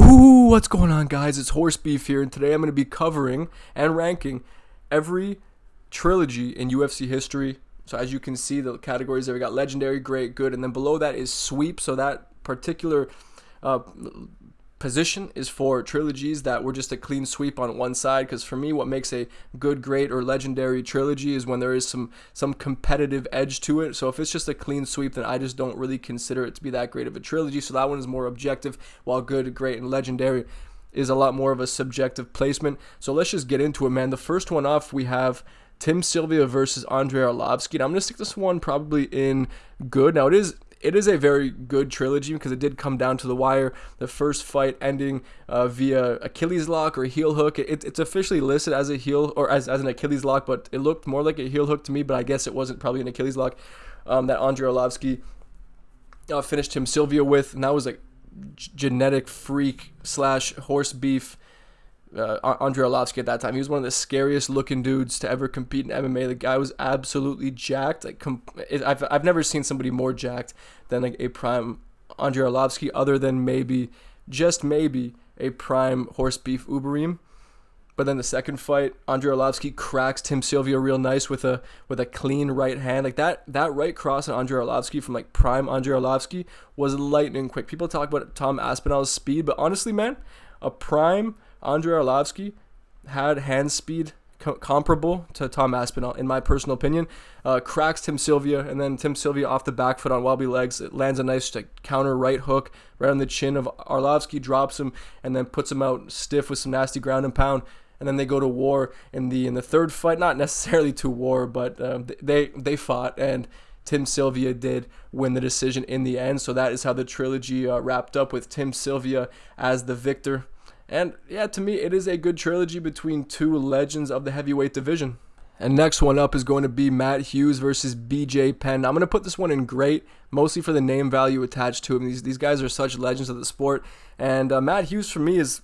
Ooh, what's going on, guys? It's Horse Beef here, and today I'm going to be covering and ranking every trilogy in UFC history. So as you can see, the categories there, we got legendary, great, good, and then below that is sweep. So that particular position is for trilogies that were just a clean sweep on one side, because for me, what makes a good, great, or legendary trilogy is when there is some competitive edge to it. So if it's just a clean sweep, then I just don't really consider it to be that great of a trilogy. So that one is more objective, while good, great, and legendary is a lot more of a subjective placement. So let's just get into it, man. The first one off, we have Tim Sylvia versus Andre Arlovski, and I'm going to stick this one probably in good. Now, it is a very good trilogy because it did come down to the wire. The first fight ending via Achilles lock or heel hook. It's officially listed as a heel or as an Achilles lock, but it looked more like a heel hook to me, but I guess it wasn't probably an Achilles lock that Andre Arlovski finished Tim Sylvia with, and that was like genetic freak / horse beef. Andre Arlovski at that time, he was one of the scariest looking dudes to ever compete in MMA. The guy was absolutely jacked. I've never seen somebody more jacked than like a prime Andre Arlovski, other than just maybe a prime horse beef Uberim. But then the second fight, Andre Arlovski cracks Tim Sylvia real nice with a clean right hand. Like that right cross on Andre Arlovski from like prime Andre Arlovski was lightning quick. People talk about Tom Aspinall's speed, but honestly, man, a prime Andre Arlovski had hand speed comparable to Tom Aspinall, in my personal opinion. Cracks Tim Sylvia, and then Tim Sylvia off the back foot on wobbly legs. It lands a nice counter right hook right on the chin of Arlovski, drops him, and then puts him out stiff with some nasty ground and pound. And then they go to war in the third fight. Not necessarily to war, but they fought, and Tim Sylvia did win the decision in the end. So that is how the trilogy wrapped up, with Tim Sylvia as the victor. And yeah, to me, it is a good trilogy between two legends of the heavyweight division. And next one up is going to be Matt Hughes versus BJ Penn. I'm going to put this one in great, mostly for the name value attached to him. These guys are such legends of the sport. And Matt Hughes, for me, is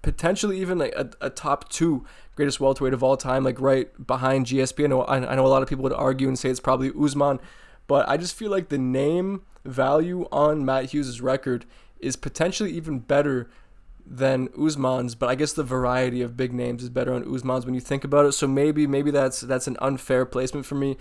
potentially even like a top two greatest welterweight of all time, like right behind GSP. I know a lot of people would argue and say it's probably Usman, but I just feel like the name value on Matt Hughes' record is potentially even better than Usman's, but I guess the variety of big names is better on Usman's when you think about it. So maybe that's an unfair placement for me,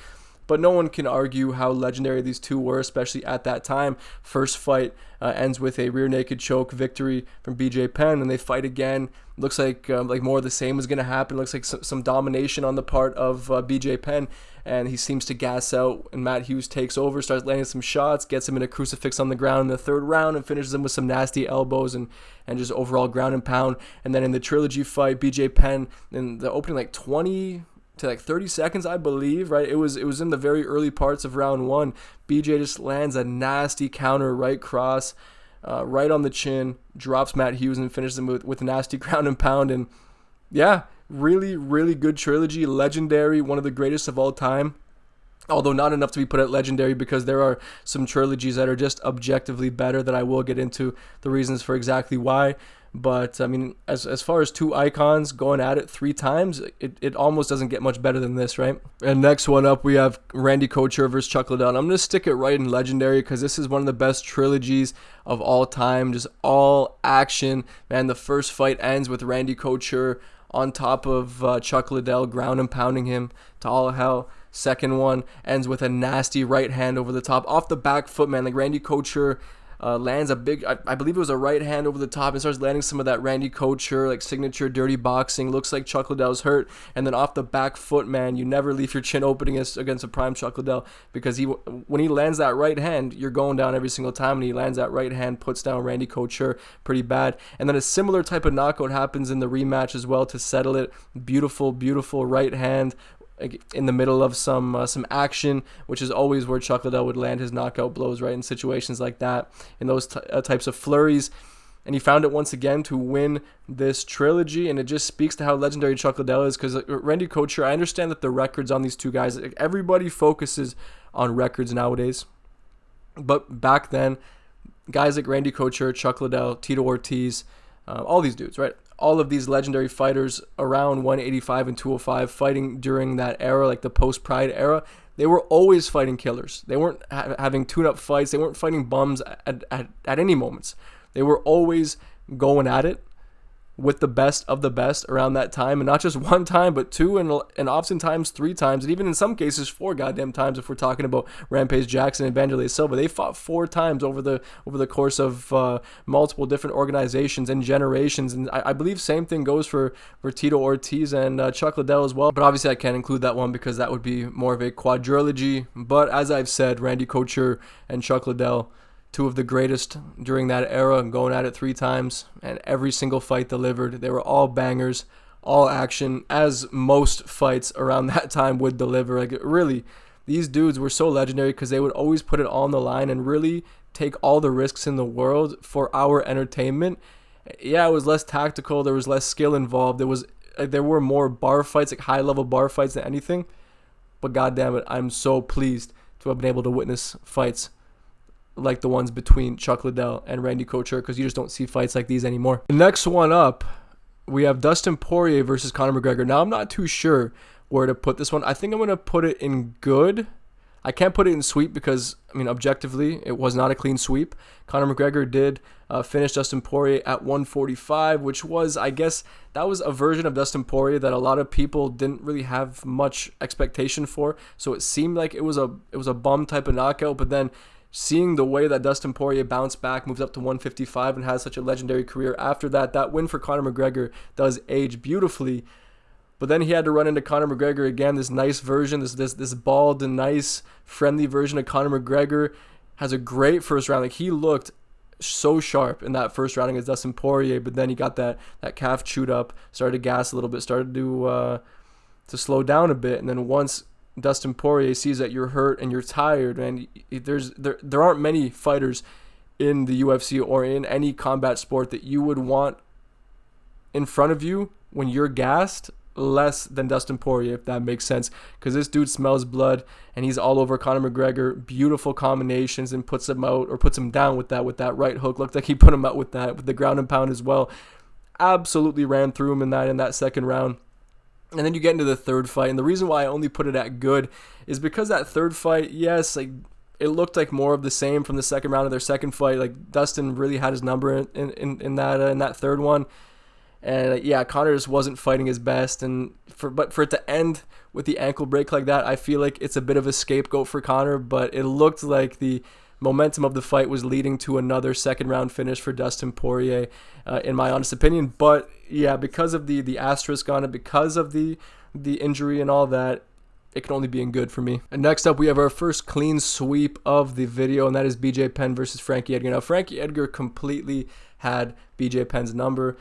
but no one can argue how legendary these two were, especially at that time. First fight ends with a rear naked choke victory from BJ Penn, and they fight again. Looks like more of the same was going to happen. Looks like some domination on the part of BJ Penn, and he seems to gas out, and Matt Hughes takes over, starts landing some shots, gets him in a crucifix on the ground in the third round, and finishes him with some nasty elbows and just overall ground and pound. And then in the trilogy fight, BJ Penn, in the opening 20 to 30 seconds, I believe, right? It was in the very early parts of round one. BJ just lands a nasty counter right cross, right on the chin, drops Matt Hughes, and finishes him with a nasty ground and pound. And yeah, really, really good trilogy. Legendary, one of the greatest of all time. Although not enough to be put at legendary, because there are some trilogies that are just objectively better that I will get into the reasons for exactly why. But I mean, as far as two icons going at it three times, it almost doesn't get much better than this, right? And next one up, we have Randy Couture versus Chuck Liddell. And I'm going to stick it right in legendary, because this is one of the best trilogies of all time. Just all action, man. The first fight ends with Randy Couture on top of Chuck Liddell, ground and pounding him to all hell. Second one ends with a nasty right hand over the top, off the back foot, man. Like Randy Couture lands a big, I believe it was a right hand over the top, and starts landing some of that Randy Couture like signature dirty boxing. Looks like Chuck Liddell's hurt, and then off the back foot, man, you never leave your chin open against a prime Chuck Liddell, because when he lands that right hand, you're going down every single time, and he lands that right hand, puts down Randy Couture pretty bad. And then a similar type of knockout happens in the rematch as well to settle it. Beautiful, beautiful right hand in the middle of some action, which is always where Chuck Liddell would land his knockout blows, right, in situations like that, in those types of flurries. And he found it once again to win this trilogy, and it just speaks to how legendary Chuck Liddell is, because Randy Couture, I understand that the records on these two guys, everybody focuses on records nowadays, but back then, guys like Randy Couture, Chuck Liddell, Tito Ortiz, all these dudes, right? All of these legendary fighters around 185 and 205 fighting during that era, like the post-Pride era, they were always fighting killers. They weren't having tune-up fights. They weren't fighting bums at any moments. They were always going at it with the best of the best around that time, and not just one time, but two, and oftentimes three times, and even in some cases four goddamn times. If we're talking about Rampage Jackson and Vanderlei Silva, they fought four times over the course of multiple different organizations and generations, and I believe same thing goes for Tito Ortiz and Chuck Liddell as well. But obviously I can't include that one because that would be more of a quadrilogy. But as I've said, Randy Couture and Chuck Liddell, two of the greatest during that era, going at it three times, and every single fight delivered. They were all bangers, all action, as most fights around that time would deliver. Like, really, these dudes were so legendary because they would always put it all on the line and really take all the risks in the world for our entertainment. Yeah, it was less tactical. There was less skill involved. There were more bar fights, like high-level bar fights than anything. But goddamn it, I'm so pleased to have been able to witness fights like the ones between Chuck Liddell and Randy Couture, because you just don't see fights like these anymore. The next one up, we have Dustin Porier versus Conor McGregor. Now, I'm not too sure where to put this one. I think I'm going to put it in good. I can't put it in sweep because, I mean, objectively, it was not a clean sweep. Conor McGregor did finish Dustin Porier at 145, which was, I guess, that was a version of Dustin Porier that a lot of people didn't really have much expectation for. So it seemed like it was a bum type of knockout, but then seeing the way that Dustin Porier bounced back, moves up to 155, and has such a legendary career after that, that win for Conor McGregor does age beautifully. But then he had to run into Conor McGregor again, this nice version, this bald and nice, friendly version of Conor McGregor. Has a great first round. Like, he looked so sharp in that first round against Dustin Porier, but then he got that calf chewed up, started to gas a little bit, started to slow down a bit, and then once Dustin Porier sees that you're hurt and you're tired, and there aren't many fighters in the UFC or in any combat sport that you would want in front of you when you're gassed less than Dustin Porier, if that makes sense, because this dude smells blood and he's all over Conor McGregor. Beautiful combinations, and puts him out or puts him down with that right hook. Looked like he put him out with the ground and pound as well. Absolutely ran through him in that second round. And then you get into the third fight, and the reason why I only put it at good is because that third fight, yes, like, it looked like more of the same from the second round of their second fight. Like, Dustin really had his number in that third one, and yeah, Conor just wasn't fighting his best. But for it to end with the ankle break like that, I feel like it's a bit of a scapegoat for Conor. But it looked like the momentum of the fight was leading to another second round finish for Dustin Porier, in my honest opinion. But yeah, because of the asterisk on it, because of the injury and all that, it can only be in good for me. And next up, we have our first clean sweep of the video, and that is BJ Penn versus Frankie Edgar. Now, Frankie Edgar completely had BJ Penn's number.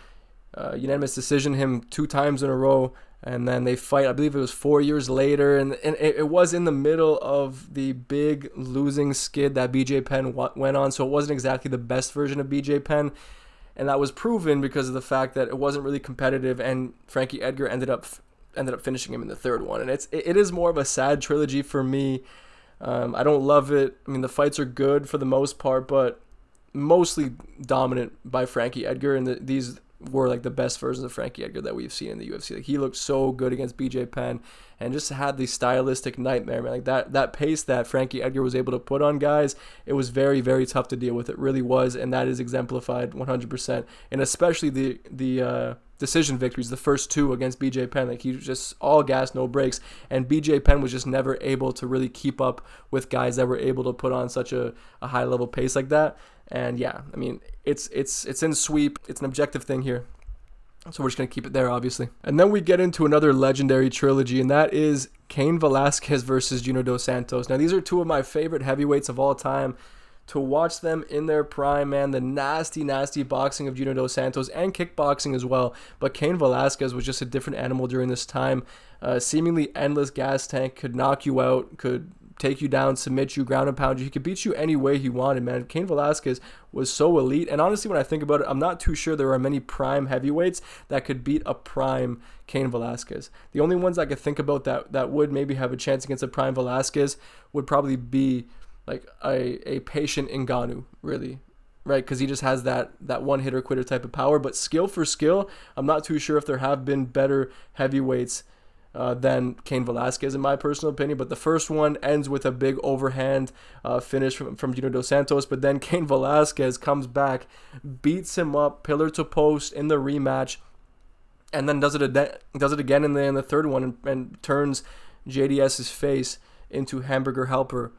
Unanimous decision, him 2 times in a row. And then they fight, I believe it was 4 years later, and it was in the middle of the big losing skid that BJ Penn went on, so it wasn't exactly the best version of BJ Penn, and that was proven because of the fact that it wasn't really competitive, and Frankie Edgar ended up finishing him in the third one. And it is more of a sad trilogy for me. I don't love it. I mean, the fights are good for the most part, but mostly dominant by Frankie Edgar, and these were like the best versions of Frankie Edgar that we've seen in the UFC. Like, he looked so good against BJ Penn and just had the stylistic nightmare, man. Like, that pace that Frankie Edgar was able to put on guys, it was very, very tough to deal with. It really was, and that is exemplified 100%. And especially the decision victories, the first 2 against BJ Penn. Like, he was just all gas, no brakes, and BJ Penn was just never able to really keep up with guys that were able to put on such a high level pace like that. And yeah, I mean, it's in sweep. It's an objective thing here, so we're just going to keep it there, obviously. And then we get into another legendary trilogy, and that is Cain Velasquez versus Junior Dos Santos. Now, these are 2 of my favorite heavyweights of all time. To watch them in their prime, man, the nasty, nasty boxing of Junior Dos Santos and kickboxing as well. But Cain Velasquez was just a different animal during this time. Seemingly endless gas tank, could knock you out, could take you down, submit you, ground and pound you. He could beat you any way he wanted, man. Cain Velasquez was so elite. And honestly, when I think about it, I'm not too sure there are many prime heavyweights that could beat a prime Cain Velasquez. The only ones I could think about that would maybe have a chance against a prime Velasquez would probably be like a patient Ngannou, really. Right, because he just has that one-hitter quitter type of power. But skill for skill, I'm not too sure if there have been better heavyweights than Cain Velasquez, in my personal opinion. But the first one ends with a big overhand finish from Gino Dos Santos. But then Cain Velasquez comes back, beats him up pillar to post in the rematch, and then does it again in the third one, and turns JDS's face into hamburger helper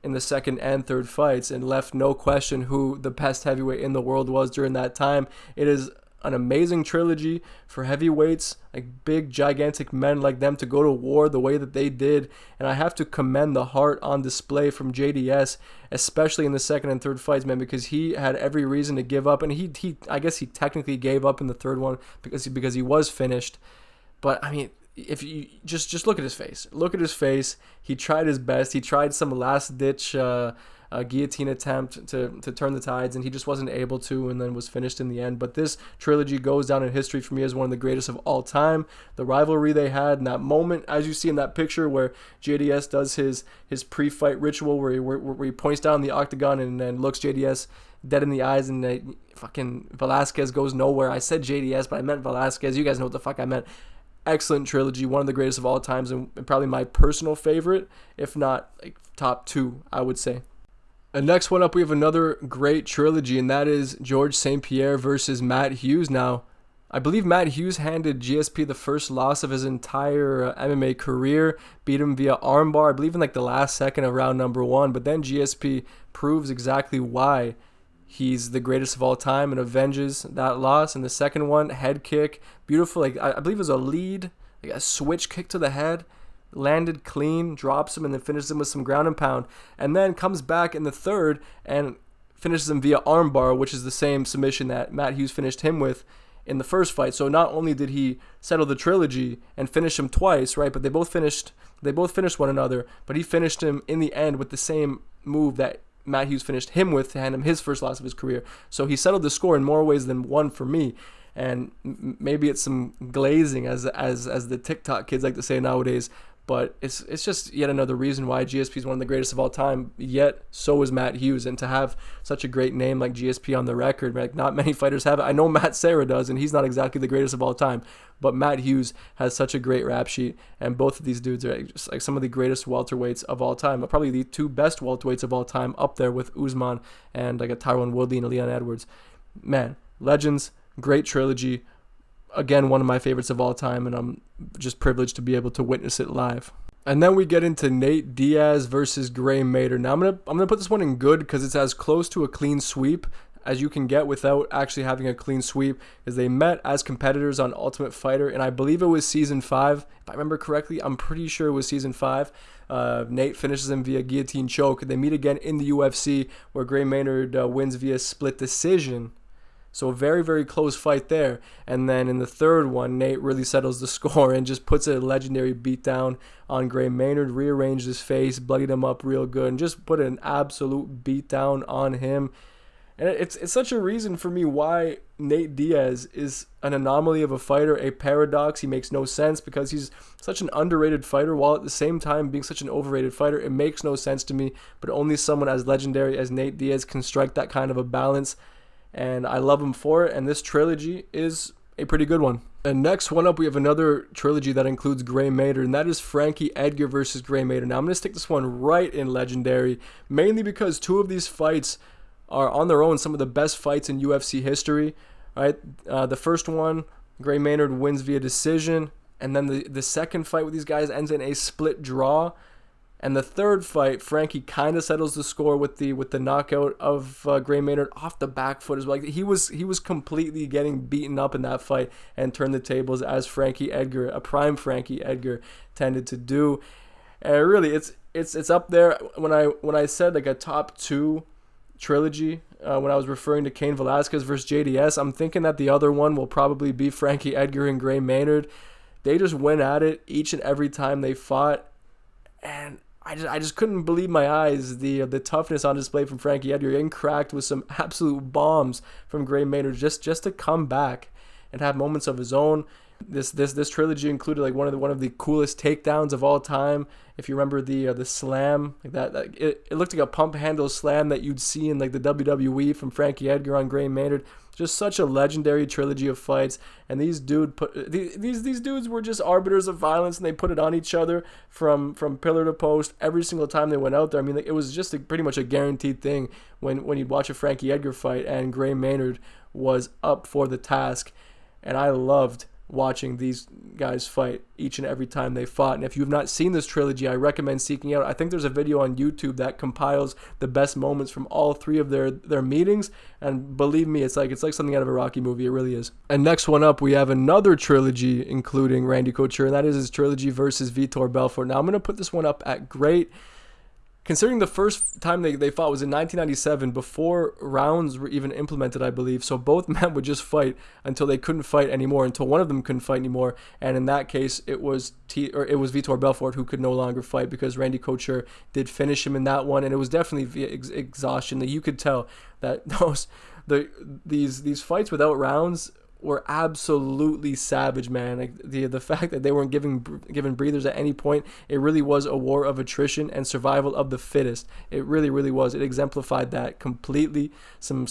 in the second and third fights, and left no question who the best heavyweight in the world was during that time. It is an amazing trilogy for heavyweights, like big, gigantic men like them, to go to war the way that they did. And I have to commend the heart on display from JDS, especially in the second and third fights, man, because he had every reason to give up. And he I guess he technically gave up in the third one because he was finished. But I mean, if you just look at his face, he tried his best. He tried some last ditch guillotine attempt to turn the tides, and he just wasn't able to, and then was finished in the end. But this trilogy goes down in history for me as one of the greatest of all time. The rivalry they had in that moment, as you see in that picture where JDS does his pre-fight ritual where he points down the octagon and then looks JDS dead in the eyes, and fucking Velasquez goes nowhere. I said JDS, but I meant Velasquez. You guys know what the fuck I meant. Excellent trilogy, one of the greatest of all times, and probably my personal favorite, if not like top two, I would say. And next one up, we have another great trilogy, and that is Georges St-Pierre versus Matt Hughes. Now, I believe Matt Hughes handed GSP the first loss of his entire MMA career, beat him via armbar, I believe in like the last second of round number 1, but then GSP proves exactly why he's the greatest of all time and avenges that loss. And the second one, head kick, beautiful, like I believe it was a lead, like a switch kick to the head, landed clean, drops him, and then finishes him with some ground and pound, and then comes back in the third and finishes him via armbar, which is the same submission that Matt Hughes finished him with in the first fight. So not only did he settle the trilogy and finish him twice, right, but they both finished one another, but he finished him in the end with the same move that Matt Hughes finished him with to hand him his first loss of his career. So he settled the score in more ways than one for me. And maybe it's some glazing, as the TikTok kids like to say nowadays, but it's just yet another reason why GSP is one of the greatest of all time, yet so is Matt Hughes. And to have such a great name like GSP on the record, like not many fighters have it. I know Matt Serra does, and he's not exactly the greatest of all time, but Matt Hughes has such a great rap sheet, and both of these dudes are just like some of the greatest welterweights of all time, probably the two best welterweights of all time, up there with Usman and like a Tyrone Woodley and a Leon Edwards. Man, legends, great trilogy. Again, one of my favorites of all time, and I'm just privileged to be able to witness it live. And then we get into Nate Diaz versus Gray Maynard. Now I'm gonna put this one in good because it's as close to a clean sweep as you can get without actually having a clean sweep, as they met as competitors on Ultimate Fighter, and I believe it was season 5, if I remember correctly. I'm pretty sure it was season 5. Nate finishes him via guillotine choke. They meet again in the UFC, where Gray Maynard wins via split decision. So a very, very close fight there. And then in the third one, Nate really settles the score and just puts a legendary beatdown on Gray Maynard, rearranged his face, bloodied him up real good, and just put an absolute beatdown on him. And it's such a reason for me why Nate Diaz is an anomaly of a fighter, a paradox. He makes no sense because he's such an underrated fighter while at the same time being such an overrated fighter. It makes no sense to me, but only someone as legendary as Nate Diaz can strike that kind of a balance. And I love him for it, and this trilogy is a pretty good one. And next one up, we have another trilogy that includes Gray Maynard, and that is Frankie Edgar versus Gray Maynard. Now, I'm going to stick this one right in legendary, mainly because two of these fights are on their own some of the best fights in UFC history. Right? The first one, Gray Maynard wins via decision, and then the second fight with these guys ends in a split draw. And the third fight, Frankie kind of settles the score with the knockout of Gray Maynard off the back foot as well. Like, he was completely getting beaten up in that fight and turned the tables, as Frankie Edgar, a prime Frankie Edgar, tended to do. And really, it's up there. When I said like a top 2 trilogy, when I was referring to Cain Velasquez versus JDS, I'm thinking that the other one will probably be Frankie Edgar and Gray Maynard. They just went at it each and every time they fought, and I just couldn't believe my eyes, the toughness on display from Frankie Edgar, getting cracked with some absolute bombs from Gray Maynard just to come back and have moments of his own. This trilogy included like one of the coolest takedowns of all time. If you remember the slam, like that it looked like a pump handle slam that you'd see in like the WWE from Frankie Edgar on Maynard. Just such a legendary trilogy of fights, and these dudes were just arbiters of violence, and they put it on each other from pillar to post every single time they went out there. I mean, like, it was just pretty much a guaranteed thing when you'd watch a Frankie Edgar fight, and Gray Maynard was up for the task, and I loved watching these guys fight each and every time they fought. And if you have not seen this trilogy, I recommend seeking out. I think there's a video on YouTube that compiles the best moments from all three of their meetings, and believe me, it's like something out of a Rocky movie. It really is. And next one up, we have another trilogy including Randy Couture, and that is his trilogy versus Vitor Belfort. Now I'm going to put this one up at great. Considering the first time they fought was in 1997, before rounds were even implemented, I believe. So both men would just fight until they couldn't fight anymore, until one of them couldn't fight anymore. And in that case, it was Vitor Belfort who could no longer fight, because Randy Couture did finish him in that one, and it was definitely via exhaustion. That you could tell that these fights without rounds were absolutely savage, man. Like the fact that they weren't given breathers at any point, it really was a war of attrition and survival of the fittest. It really, really was. It exemplified that completely. Some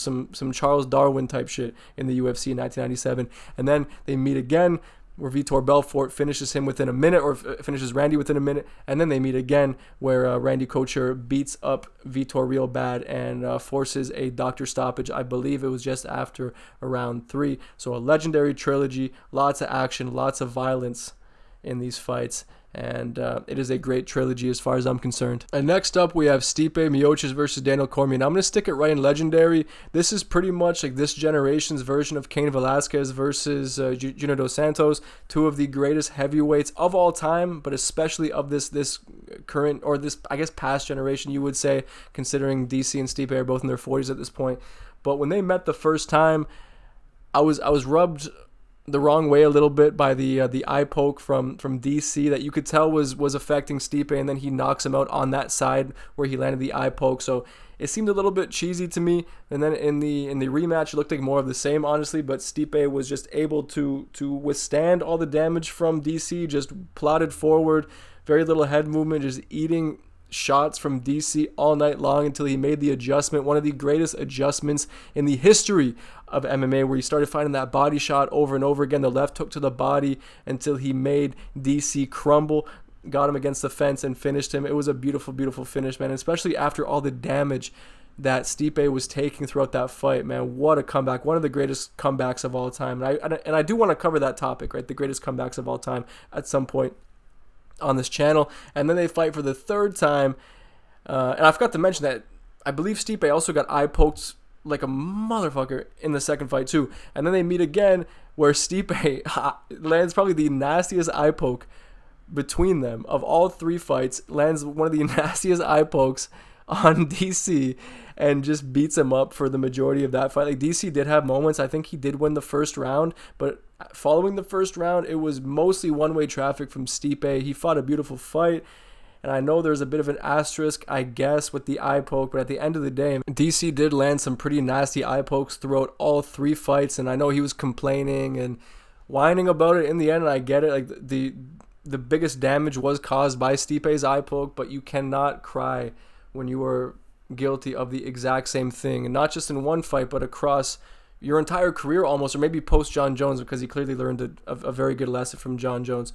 Charles Darwin type shit in the UFC in 1997. And then they meet again, where Vitor Belfort finishes him within a minute, or finishes Randy within a minute, and then they meet again, where Randy Couture beats up Vitor real bad and forces a doctor stoppage. I believe it was just after round 3. So a legendary trilogy, lots of action, lots of violence in these fights, and it is a great trilogy as far as I'm concerned. And next up, we have Stipe Miocic versus Daniel Cormier. Now I'm going to stick it right in legendary. This is pretty much like this generation's version of Cain Velasquez versus Junior Dos Santos, two of the greatest heavyweights of all time, but especially of this current, or this, I guess, past generation, you would say, considering DC and Stipe are both in their 40s at this point. But when they met the first time, I was rubbed the wrong way a little bit by the eye poke from DC that you could tell was affecting Stipe, and then he knocks him out on that side where he landed the eye poke. So it seemed a little bit cheesy to me. And then in the rematch, it looked like more of the same, honestly. But Stipe was just able to withstand all the damage from DC, just plodded forward, very little head movement, just eating shots from DC all night long until he made the adjustment, one of the greatest adjustments in the history of MMA, where he started finding that body shot over and over again, the left hook to the body, until he made DC crumble, got him against the fence, and finished him. It was a beautiful, beautiful finish, man, especially after all the damage that Stipe was taking throughout that fight, man. What a comeback. One of the greatest comebacks of all time. And I do want to cover that topic, right? The greatest comebacks of all time at some point on this channel. And then they fight for the third time, and I forgot to mention that I believe Stipe also got eye poked like a motherfucker in the second fight too. And then they meet again, where Stipe lands probably the nastiest eye poke between them of all three fights, lands one of the nastiest eye pokes on DC, and just beats him up for the majority of that fight. Like, DC did have moments. I think he did win the first round, but following the first round, it was mostly one-way traffic from Stipe. He fought a beautiful fight, and I know there's a bit of an asterisk, I guess, with the eye poke, but at the end of the day, DC did land some pretty nasty eye pokes throughout all three fights, and I know he was complaining and whining about it in the end, and I get it. Like, the biggest damage was caused by Stipe's eye poke, but you cannot cry when you are guilty of the exact same thing, and not just in one fight, but across your entire career almost, or maybe post John Jones, because he clearly learned a very good lesson from John Jones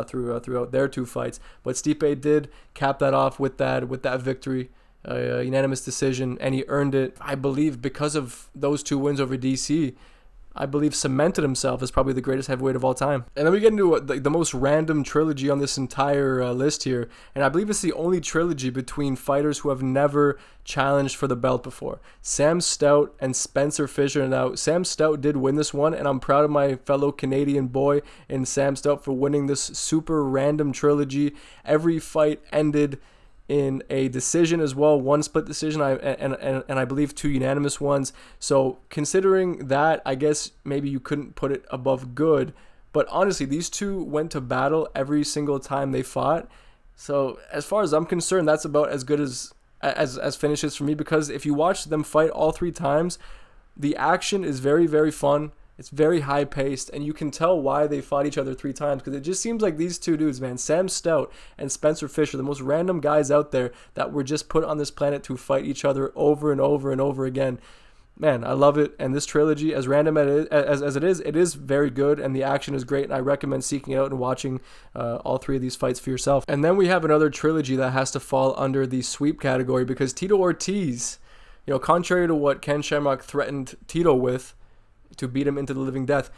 throughout their two fights. But Stipe did cap that off with that victory, unanimous decision, and he earned it, I believe, because of those two wins over DC. I believe cemented himself as probably the greatest heavyweight of all time. And then we get into the most random trilogy on this entire list here, and I believe it's the only trilogy between fighters who have never challenged for the belt before. Sam Stout and Spencer Fisher. Now, Sam Stout did win this one, and I'm proud of my fellow Canadian boy in Sam Stout for winning this super random trilogy. Every fight ended in a decision as well, one split decision, and I believe two unanimous ones. So considering that, I guess maybe you couldn't put it above good, but honestly, these two went to battle every single time they fought. So as far as I'm concerned, that's about as good as finishes for me, because if you watch them fight all three times, the action is very, very fun. It's very high paced, and you can tell why they fought each other 3 times, because it just seems like these two dudes, man, Sam Stout and Spencer Fisher, the most random guys out there that were just put on this planet to fight each other over and over and over again. Man, I love it. And this trilogy, as random as it is very good, and the action is great, and I recommend seeking it out and watching all 3 of these fights for yourself. And then we have another trilogy that has to fall under the sweep category, because Tito Ortiz, contrary to what Ken Shamrock threatened Tito with, to beat him into the living death,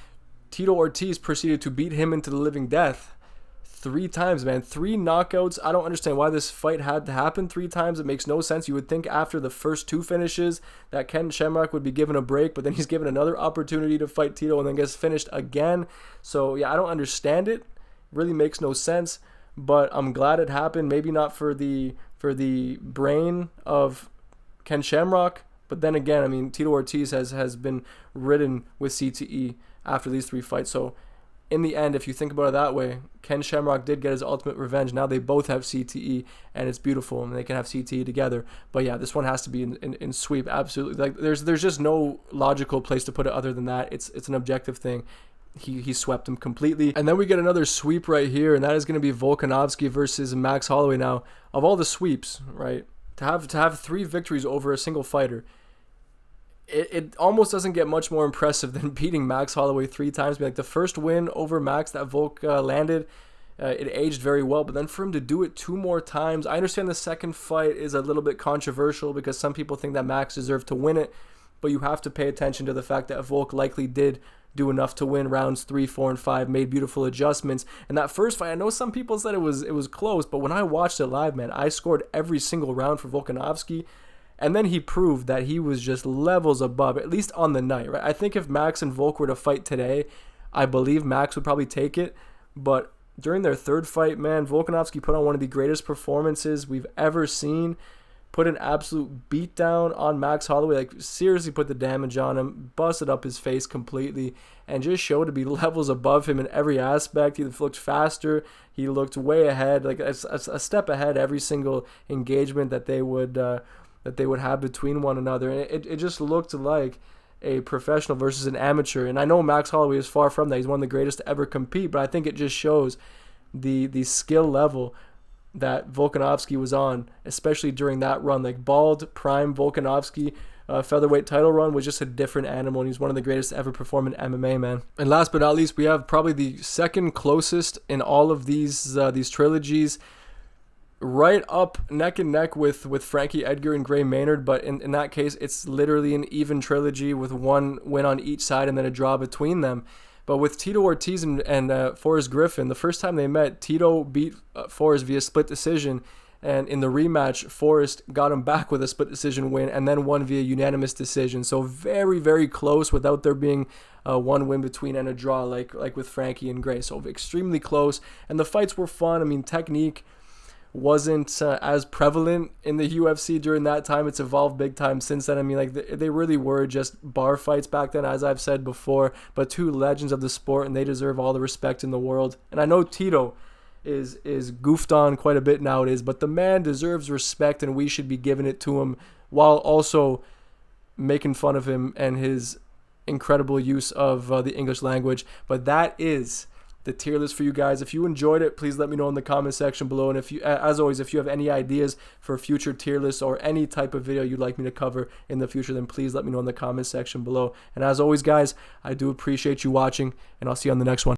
Tito Ortiz proceeded to beat him into the living death 3 times, man. 3 knockouts. I don't understand why this fight had to happen 3 times. It makes no sense. You would think after the first 2 finishes that Ken Shamrock would be given a break, but then he's given another opportunity to fight Tito and then gets finished again. So yeah, I don't understand it. Really makes no sense, but I'm glad it happened. Maybe not for the brain of Ken Shamrock, but then again, I mean, Tito Ortiz has been ridden with CTE after these 3 fights. So in the end, if you think about it that way, Ken Shamrock did get his ultimate revenge. Now they both have CTE, and it's beautiful, and they can have CTE together. But yeah, this one has to be in sweep, absolutely. Like there's just no logical place to put it other than that. It's an objective thing. He swept him completely. And then we get another sweep right here, and that is going to be Volkanovski versus Max Holloway. Now, of all the sweeps, right, to have 3 victories over a single fighter, it almost doesn't get much more impressive than beating Max Holloway 3 times. Like the first win over Max that Volk landed, it aged very well, but then for him to do it 2 more times, I understand the second fight is a little bit controversial because some people think that Max deserved to win it, but you have to pay attention to the fact that Volk likely did do enough to win rounds 3, 4, and 5, made beautiful adjustments. And that first fight, I know some people said it was close, but when I watched it live, man, I scored every single round for Volkanovski. And then he proved that he was just levels above, at least on the night, right? I think if Max and Volk were to fight today, I believe Max would probably take it. But during their 3rd fight, man, Volkanovski put on one of the greatest performances we've ever seen. Put an absolute beatdown on Max Holloway, like seriously put the damage on him, busted up his face completely, and just showed to be levels above him in every aspect. He looked faster. He looked way ahead, like a step ahead every single engagement that they would have between one another. And it just looked like a professional versus an amateur. And I know Max Holloway is far from that. He's one of the greatest to ever compete, but I think it just shows the skill level that Volkanovski was on, especially during that run. Like bald, prime Volkanovski featherweight title run was just a different animal, and he's one of the greatest to ever perform in MMA, man. And last but not least, we have probably the second closest in all of these trilogies, right up neck and neck with Frankie Edgar and Gray Maynard, but in that case, it's literally an even trilogy with 1 win on each side and then a draw between them. But with Tito Ortiz and Forrest Griffin, the first time they met, Tito beat Forrest via split decision, and in the rematch, Forrest got him back with a split decision win and then won via unanimous decision. So very, very close without there being 1 win between and a draw like with Frankie and Gray. So extremely close, and the fights were fun. I mean, technique wasn't as prevalent in the UFC during that time. It's evolved big time since then. I mean, like they really were just bar fights back then, as I've said before, but 2 legends of the sport, and they deserve all the respect in the world. And I know Tito is goofed on quite a bit nowadays, but the man deserves respect, and we should be giving it to him while also making fun of him and his incredible use of the English language. But that is the tier list for you guys. If you enjoyed it, please let me know in the comment section below. And if you, as always, if you have any ideas for future tier lists or any type of video you'd like me to cover in the future, then please let me know in the comment section below. And as always, guys, I do appreciate you watching, and I'll see you on the next one.